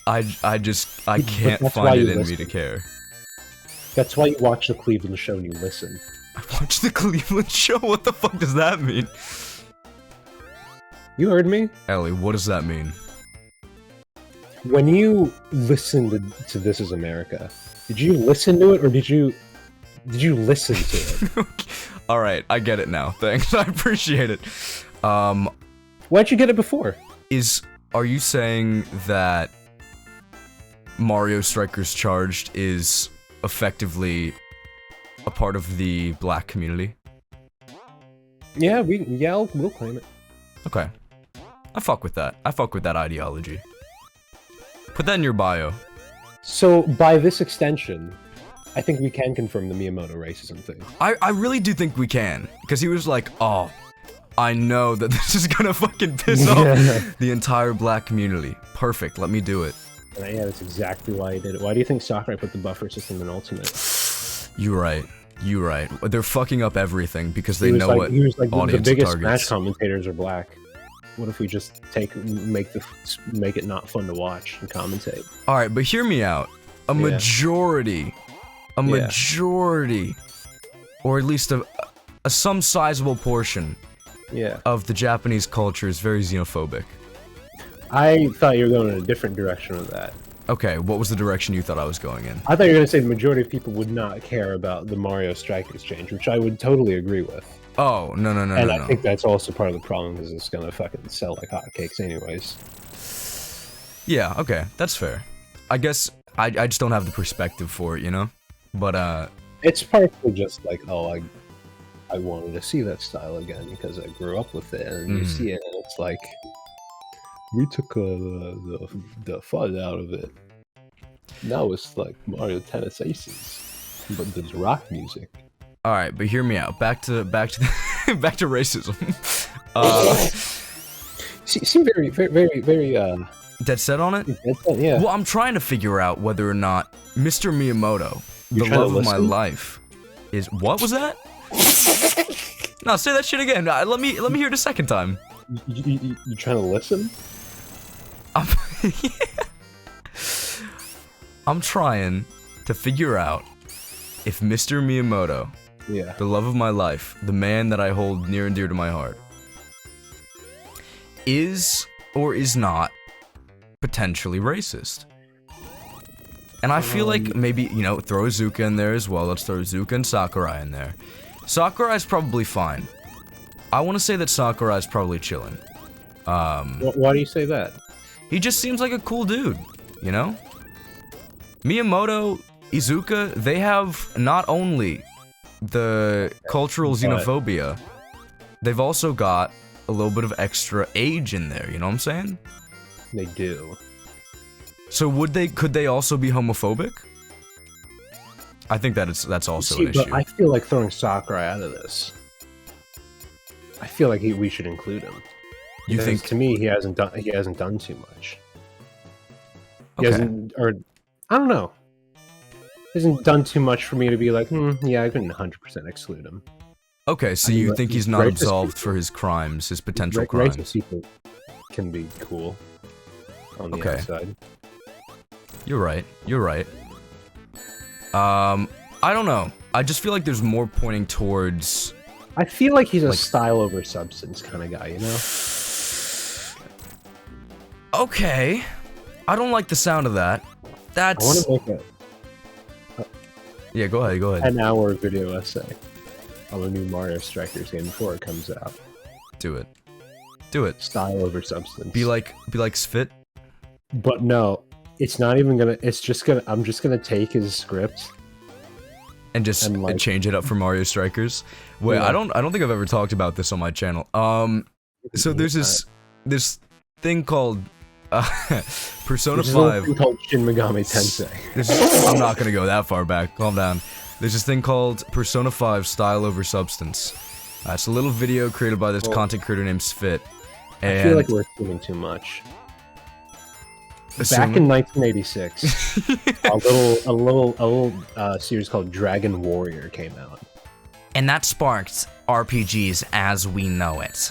I can't that's why find it you in me listen. to care. That's why you watch the Cleveland show and you listen. I watched the Cleveland show? What the fuck does that mean? You heard me? Ellie, what does that mean? When you listened to This Is America, did you listen to it or did you listen to it? Alright, I get it now. Thanks, I appreciate it. Why'd you get it before? Are you saying that Mario Strikers Charged is effectively a part of the black community? Yeah, we'll claim it. Okay. I fuck with that. I fuck with that ideology. Put that in your bio. So, by this extension, I think we can confirm the Miyamoto racism thing. I really do think we can. Because he was like, oh, I know that this is gonna fucking piss off the entire black community. Perfect, let me do it. Yeah, that's exactly why he did it. Why do you think Sakurai put the buffer system in Ultimate? You're right. You're right. They're fucking up everything because they know what he was like the biggest targets. Smash commentators are black. What if we just make it not fun to watch and commentate? All right, but hear me out. A majority, or at least a some sizable portion, of the Japanese culture is very xenophobic. I thought you were going in a different direction with that. Okay, what was the direction you thought I was going in? I thought you were going to say the majority of people would not care about the Mario Strikers change, which I would totally agree with. Oh, no. And I think that's also part of the problem, because it's gonna fucking sell like hotcakes anyways. Yeah, okay, that's fair. I guess I just don't have the perspective for it, you know? But, it's partially just like, oh, I wanted to see that style again, because I grew up with it, and you see it, and it's like, we took the fun out of it. Now it's like Mario Tennis Aces, but there's rock music. All right, but hear me out. Back to back to racism. Seem very dead set on it. Dead set, yeah. Well, I'm trying to figure out whether or not Mr. Miyamoto, the love of my life, is what was that? No, say that shit again. Let me hear it a second time. You trying to listen? I'm trying to figure out if Mr. Miyamoto, the love of my life, the man that I hold near and dear to my heart, is or is not potentially racist. And I feel like maybe, you know, throw Izuka in there as well. Let's throw Izuka and Sakurai in there. Sakurai's probably fine. I want to say that Sakurai's probably chilling. Why do you say that? He just seems like a cool dude, you know? Miyamoto, Izuka, they have not only the cultural xenophobia, they've also got a little bit of extra age in there, you know what I'm saying? They do. So could they also be homophobic? I think that's also an issue. But I feel like throwing Sakurai out of this. I feel like we should include him. You think? To me, he hasn't done too much. He Okay. hasn't, or I don't know. He hasn't done too much for me to be like, yeah, I couldn't 100% exclude him. Okay, so you think he's not absolved for his crimes, his potential crimes? Racist people can be cool on the outside. You're right. You're right. I don't know. I just feel like there's more pointing towards... I feel like he's a style over substance kind of guy, you know? Okay. I don't like the sound of that. That's... I want to make Yeah, go ahead. an hour video essay on the new Mario Strikers game before it comes out. Do it. Do it. Style over substance. Be like Sfit. But no, it's not even gonna. It's just gonna. I'm just gonna take his script and just change it up for Mario Strikers. Wait, I don't think I've ever talked about this on my channel. So there's this thing called Persona 5. There's a thing called Shin Megami Tensei. I'm not gonna go that far back. Calm down. There's this thing called Persona 5 Style Over Substance. It's a little video created by this content creator named Sfit. And I feel like we're assuming too much. Back in 1986, a little series called Dragon Warrior came out, and that sparked RPGs as we know it.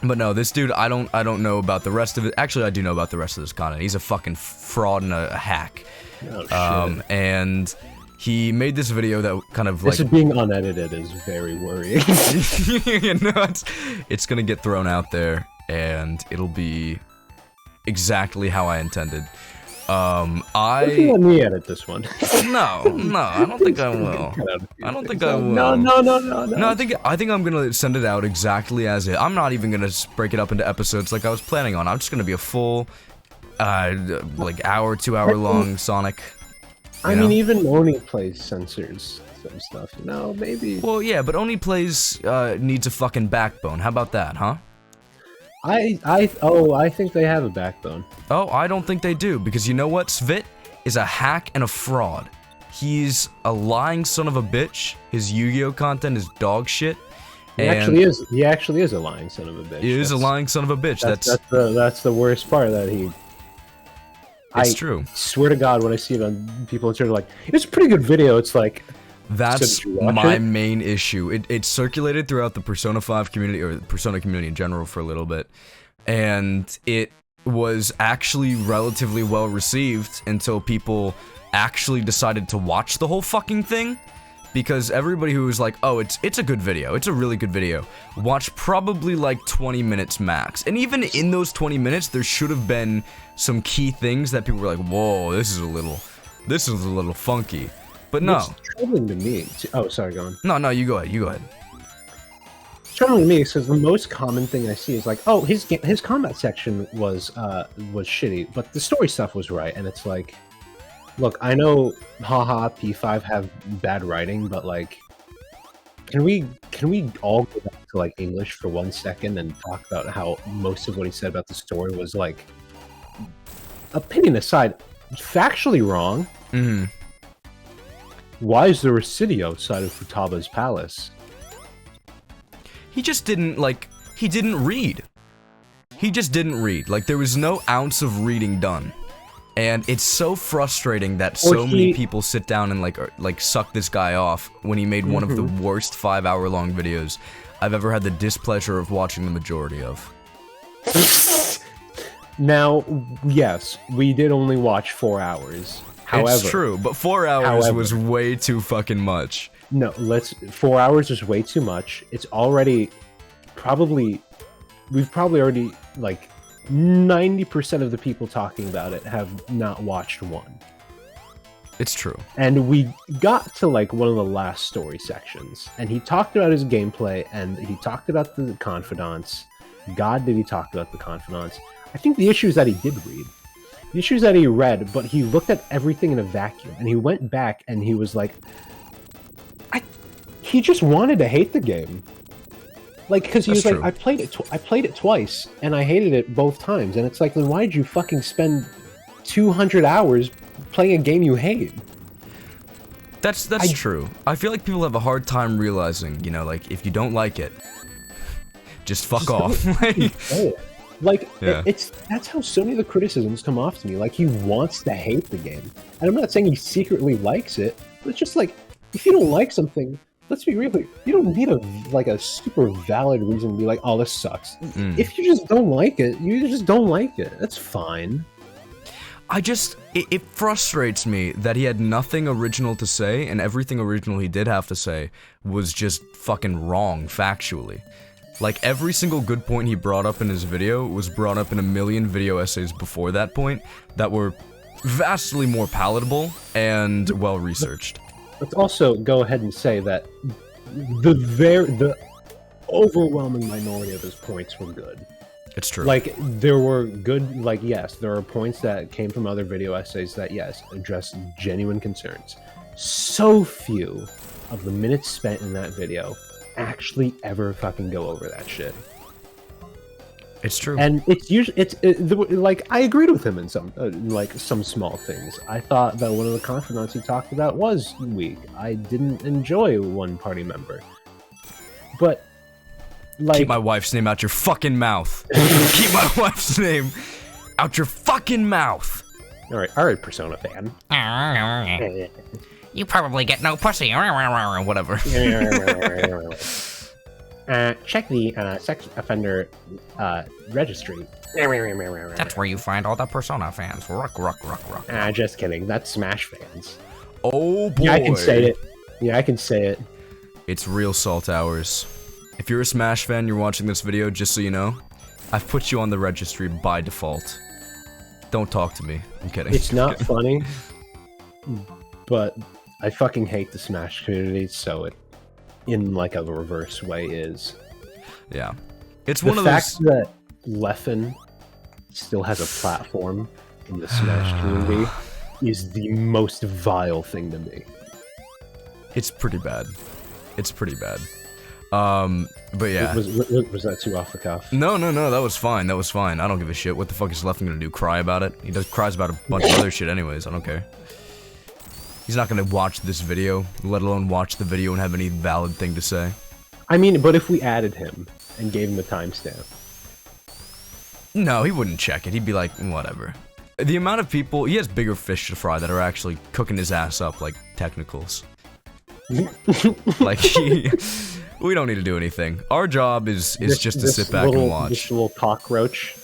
But no, this dude, I don't know about the rest of it. Actually, I do know about the rest of this content. He's a fucking fraud and a hack. Oh, shit. And he made this video that kind of like... This being unedited is very worrying. You know, it's gonna get thrown out there, and it'll be exactly how I intended. What if you let me edit this one? No, I don't think I will. I don't think I will. No. No, I think I'm gonna send it out exactly as it. I'm not even gonna break it up into episodes like I was planning on. I'm just gonna be a full, like hour, 2 hour long Sonic. I mean, even Oni Plays censors some stuff. You know, maybe. Well, yeah, but Oni Plays needs a fucking backbone. How about that, huh? I think they have a backbone. Oh, I don't think they do, because you know what? Svit is a hack and a fraud. He's a lying son of a bitch. His Yu-Gi-Oh content is dog shit. He actually is a lying son of a bitch. He is a lying son of a bitch. That's the worst part, that he... It's true. Swear to God, when I see it on people on Twitter, like, it's a pretty good video, it's like... That's my main issue. It circulated throughout the Persona 5 community, or the Persona community in general, for a little bit. And it was actually relatively well received until people actually decided to watch the whole fucking thing. Because everybody who was like, oh, it's a good video, it's a really good video, watched probably like 20 minutes max. And even in those 20 minutes, there should have been some key things that people were like, whoa, this is a little funky. But no. It's troubling to me. Oh, sorry, go on. No, you go ahead. It's troubling to me because the most common thing I see is like, oh, his combat section was shitty, but the story stuff was right. And it's like, look, I know, haha, P5 have bad writing, but like, can we all go back to like English for 1 second and talk about how most of what he said about the story was like, opinion aside, factually wrong. Mm-hmm. Why is there a city outside of Futaba's palace? He just didn't, like, he didn't read. He just didn't read. Like, there was no ounce of reading done. And it's so frustrating that so many people sit down and, like, suck this guy off when he made one of the worst 5-hour-long videos I've ever had the displeasure of watching the majority of. Now, yes, we did only watch 4 hours. However, it's true, but 4 hours was way too fucking much. No, 4 hours is way too much. It's already we've probably already, like, 90% of the people talking about it have not watched one. It's true. And we got to, like, one of the last story sections, and he talked about his gameplay, and he talked about the confidants. God, did he talk about the confidants. I think the issue is that he did read. The issue is that he read, but he looked at everything in a vacuum, and he went back and he was like, he just wanted to hate the game. Like, because he was like, I played it twice, and I hated it both times, and it's like, then why did you fucking spend 200 hours playing a game you hate? That's true. I feel like people have a hard time realizing, you know, like, if you don't like it, just fuck off. Like, that's how so many of the criticisms come off to me. Like, he wants to hate the game. And I'm not saying he secretly likes it, but it's just like, if you don't like something, let's be real, you don't need a super valid reason to be like, oh, this sucks. If you just don't like it, you just don't like it. That's fine. It frustrates me that he had nothing original to say, and everything original he did have to say was just fucking wrong, factually. Like, every single good point he brought up in his video was brought up in a million video essays before that point that were vastly more palatable and well-researched. Let's also go ahead and say that the overwhelming minority of his points were good. It's true. Like, there were good, like, yes, there are points that came from other video essays that, yes, address genuine concerns. So few of the minutes spent in that video actually ever fucking go over that shit. It's true. And it's usually, like, I agreed with him in some, like, some small things. I thought that one of the confidants he talked about was weak. I didn't enjoy one party member. But, like... Keep my wife's name out your fucking mouth. Keep my wife's name out your fucking mouth. Alright, Persona fan. You probably get no pussy. Whatever. check the sex offender registry. That's where you find all the Persona fans. Ruck, ruck, ruck, ruck. Just kidding. That's Smash fans. Oh boy. Yeah, I can say it. Yeah, I can say it. It's real salt hours. If you're a Smash fan, you're watching this video, just so you know, I've put you on the registry by default. Don't talk to me. I'm kidding. It's not funny, but I fucking hate the Smash community, so it, in like a reverse way, is. Yeah. It's The one of those... fact that Leffen still has a platform in the Smash community is the most vile thing to me. It's pretty bad. It's pretty bad. But yeah. Was that too off the cuff? No, that was fine. That was fine. I don't give a shit. What the fuck is Leffen gonna do? Cry about it? He cries about a bunch of other shit anyways. I don't care. He's not gonna watch this video, let alone watch the video and have any valid thing to say. I mean, but if we added him and gave him a timestamp. No, he wouldn't check it. He'd be like, whatever. The amount of people, he has bigger fish to fry that are actually cooking his ass up like technicals. Like, we don't need to do anything. Our job is just to sit back and watch. This little cockroach.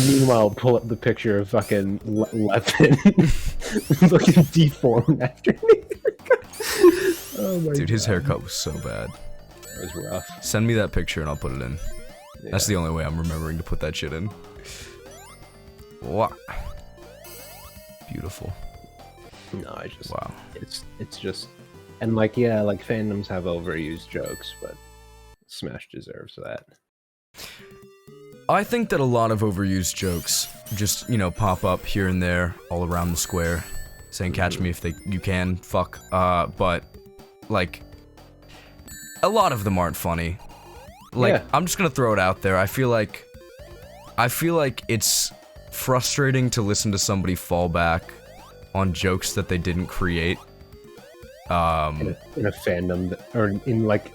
Meanwhile, pull up the picture of fucking Leffen looking deformed after me. Oh my Dude, his God. haircut was so bad. That was rough. Send me that picture and I'll put it in. Yeah. That's the only way I'm remembering to put that shit in. What? Beautiful. No, I just... Wow. It's just... And like, yeah, like fandoms have overused jokes, but Smash deserves that. I think that a lot of overused jokes just, you know, pop up here and there all around the square, saying catch me if you can, fuck, but, like, a lot of them aren't funny. Like, Yeah. I'm just gonna throw it out there, I feel like it's frustrating to listen to somebody fall back on jokes that they didn't create. In a fandom, or in like...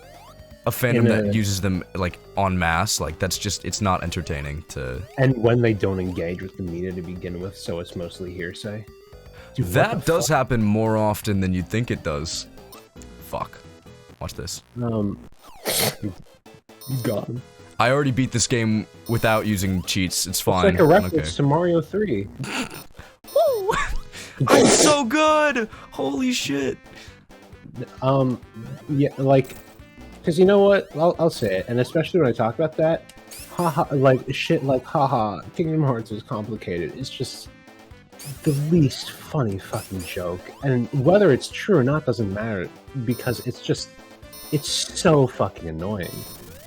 A fandom that uses them, like, en masse, like, that's just, it's not entertaining to... And when they don't engage with the media to begin with, so it's mostly hearsay. Dude, what That the does fuck? happen more often than you'd think it does. Fuck. Watch this. You got him. I already beat this game without using cheats, it's It's fine. like a reference Okay. to Mario 3. Woo! I'm so good! Holy shit. Yeah, like... Because you know what? I'll say it, and especially when I talk about that, haha, like, shit like, haha, Kingdom Hearts is complicated. It's just the least funny fucking joke. And whether it's true or not doesn't matter, because it's just, it's so fucking annoying.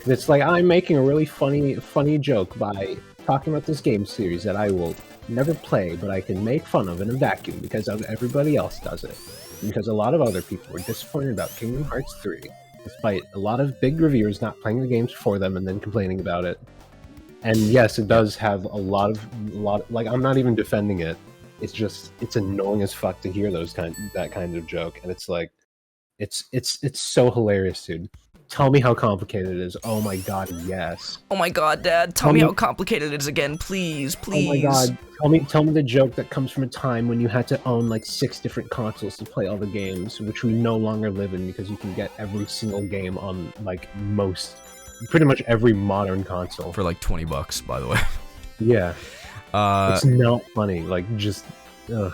It's like, I'm making a really funny joke by talking about this game series that I will never play, but I can make fun of in a vacuum because everybody else does it. Because a lot of other people were disappointed about Kingdom Hearts 3. Despite a lot of big reviewers not playing the games for them and then complaining about it. And yes, it does have a lot like, I'm not even defending it. It's just, it's annoying as fuck to hear that kind of joke. And it's like, it's so hilarious, dude. Tell me how complicated it is. Oh my god, yes. Oh my god, Dad, tell me how complicated it is again, please, please. Oh my god, tell me the joke that comes from a time when you had to own like 6 different consoles to play all the games, which we no longer live in because you can get every single game on like pretty much every modern console. For like 20 bucks, by the way. Yeah. It's not funny, like, just, ugh.